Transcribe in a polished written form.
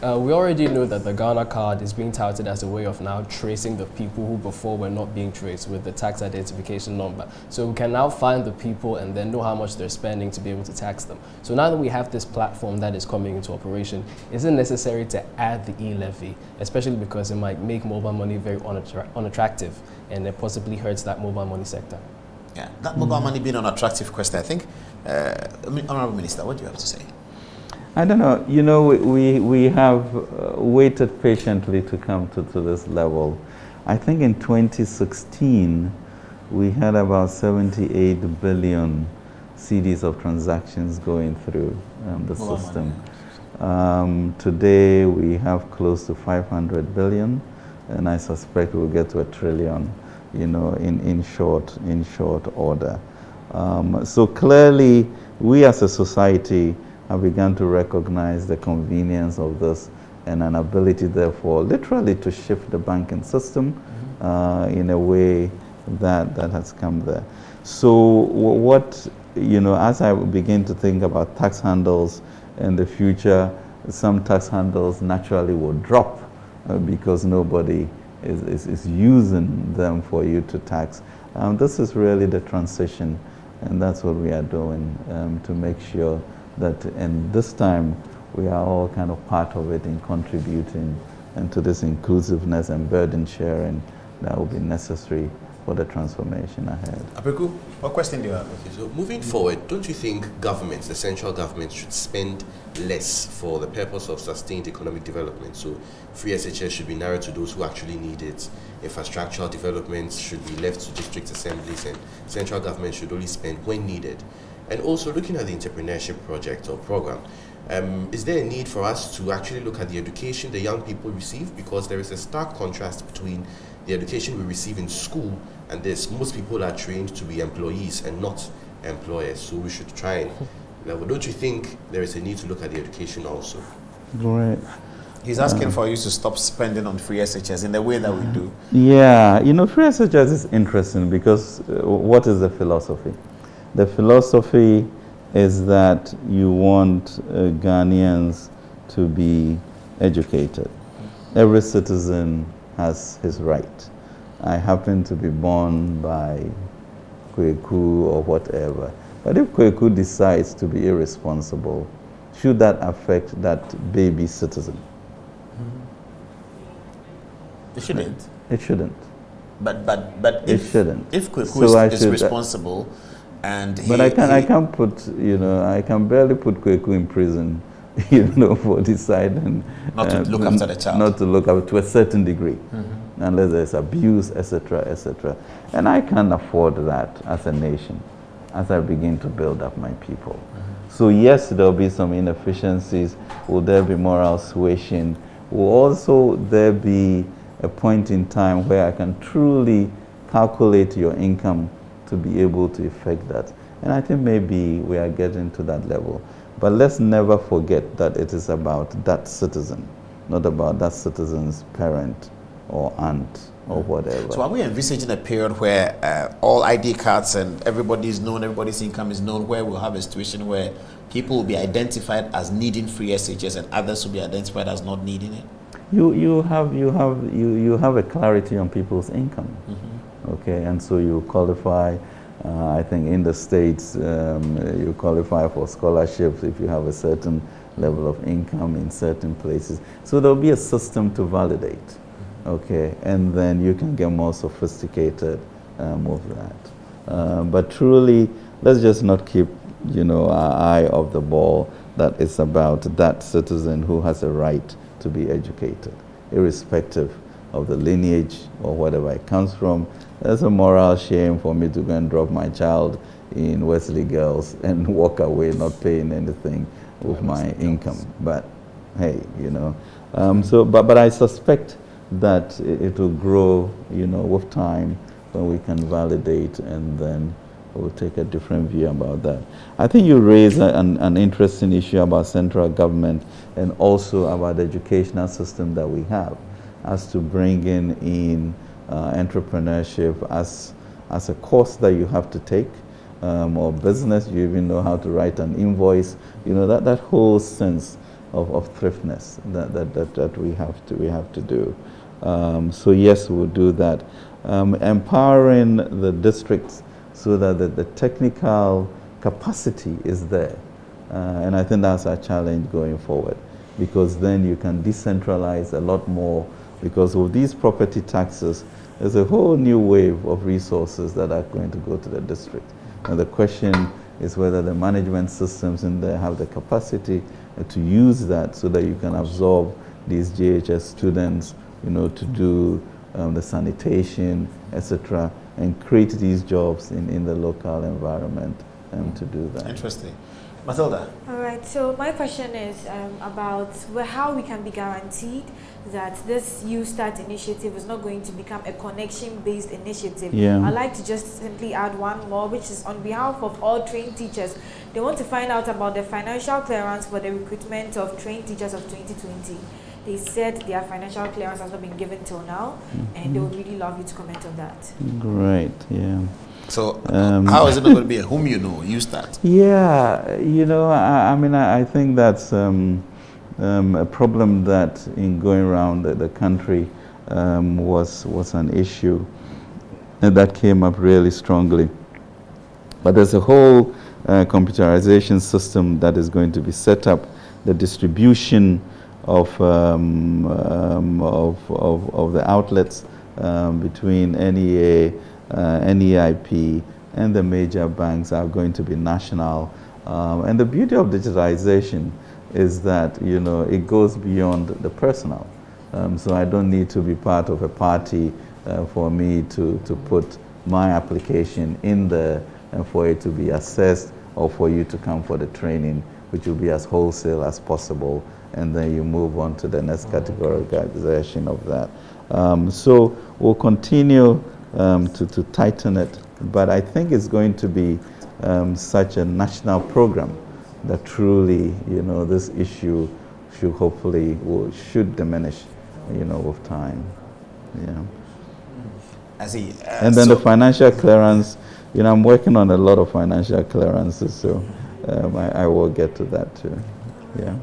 We already know that the Ghana card is being touted as a way of now tracing the people who before were not being traced with the tax identification number. So we can now find the people and then know how much they're spending to be able to tax them. So now that we have this platform that is coming into operation, is it necessary to add the e-levy, especially because it might make mobile money very unattractive and it possibly hurts that mobile money sector? Yeah, that mobile money being an attractive question, I think. Honorable Minister, what do you have to say? I don't know. You know, we have waited patiently to come to this level. I think in 2016, we had about 78 billion CDs of transactions going through the system. Today, we have close to 500 billion, and I suspect we'll get to 1 trillion, you know, in short order. So clearly, we as a society have begun to recognize the convenience of this and an ability, therefore, literally to shift the banking system in a way that has come there. So what, you know, as I begin to think about tax handles in the future, some tax handles naturally will drop because nobody is using them for you to tax. This is really the transition, and that's what we are doing to make sure that in this time we are all kind of part of it in contributing into this inclusiveness and burden sharing that will be necessary for the transformation ahead. Apeku, what question do you have? Okay, so moving forward, don't you think governments, the central government, should spend less for the purpose of sustained economic development? So free SHS should be narrowed to those who actually need it. Infrastructural developments should be left to district assemblies, and central government should only spend when needed. And also looking at the entrepreneurship project or program, is there a need for us to actually look at the education the young people receive? Because there is a stark contrast between the education we receive in school and this. Most people are trained to be employees and not employers. So we should try and, don't you think there is a need to look at the education also? Great. He's asking for you to stop spending on free SHS in the way that we do. Yeah, you know, free SHS is interesting because what is the philosophy? The philosophy is that you want Ghanaians to be educated. Every citizen has his right. I happen to be born by Kweku or whatever. But if Kweku decides to be irresponsible, should that affect that baby citizen? It shouldn't. It shouldn't. But it shouldn't. If Kweku is responsible, and but I can't put, you know, I can barely put Kweku in prison, you know, for deciding not to look after the child. Not to look after, to a certain degree, unless there's abuse, etc., etc. And I can't afford that as a nation, as I begin to build up my people. So yes, there'll be some inefficiencies. Will there be moral suasion? Will also there be a point in time where I can truly calculate your income to be able to effect that? And I think maybe we are getting to that level. But let's never forget that it is about that citizen, not about that citizen's parent or aunt or whatever. So are we envisaging a period where all ID cards and everybody is known, everybody's income is known, where we'll have a situation where people will be identified as needing free SHS and others will be identified as not needing it? You have a clarity on people's income. Okay, and so you qualify, I think in the States, you qualify for scholarships if you have a certain level of income in certain places. So there'll be a system to validate, okay, and then you can get more sophisticated with that. But truly, let's just not keep, you know, our eye off the ball that it's about that citizen who has a right to be educated, irrespective of the lineage or whatever it comes from. There's a moral shame for me to go and drop my child in Wesley Girls and walk away not paying anything with my income. But hey, you know, but I suspect that it will grow, you know, with time when we can validate, and then we'll take a different view about that. I think you raise an interesting issue about central government and also about the educational system that we have, as to bringing in entrepreneurship as a course that you have to take, or business, you even know how to write an invoice, you know, that whole sense of thriftness that we have to do. So yes, we'll do that. Empowering the districts so that the technical capacity is there. And I think that's our challenge going forward, because then you can decentralize a lot more, because with these property taxes, there's a whole new wave of resources that are going to go to the district. And the question is whether the management systems in there have the capacity to use that so that you can absorb these JHS students, to do the sanitation, etc., and create these jobs in the local environment to do that. Interesting. Matilda? All right, so my question is about how we can be guaranteed that this You Start initiative is not going to become a connection-based initiative. Yeah. I'd like to just simply add one more, which is on behalf of all trained teachers. They want to find out about the financial clearance for the recruitment of trained teachers of 2020. They said their financial clearance has not been given till now, and they would really love you to comment on that. Great, yeah. So how is it not going to be a whom You Start? Yeah, I think that's a problem that in going around the country was an issue and that came up really strongly. But there's a whole computerization system that is going to be set up, the distribution of the outlets between NEA, NEIP, and the major banks are going to be national. And the beauty of digitization is that, it goes beyond the personal. So I don't need to be part of a party for me to put my application in there and for it to be assessed, or for you to come for the training, which will be as wholesale as possible. And then you move on to the next categorization of that. So we'll continue to tighten it, but I think it's going to be such a national program that truly, this issue should diminish, with time. Yeah. I see. And then the financial clearance, I'm working on a lot of financial clearances, so I will get to that too. Yeah.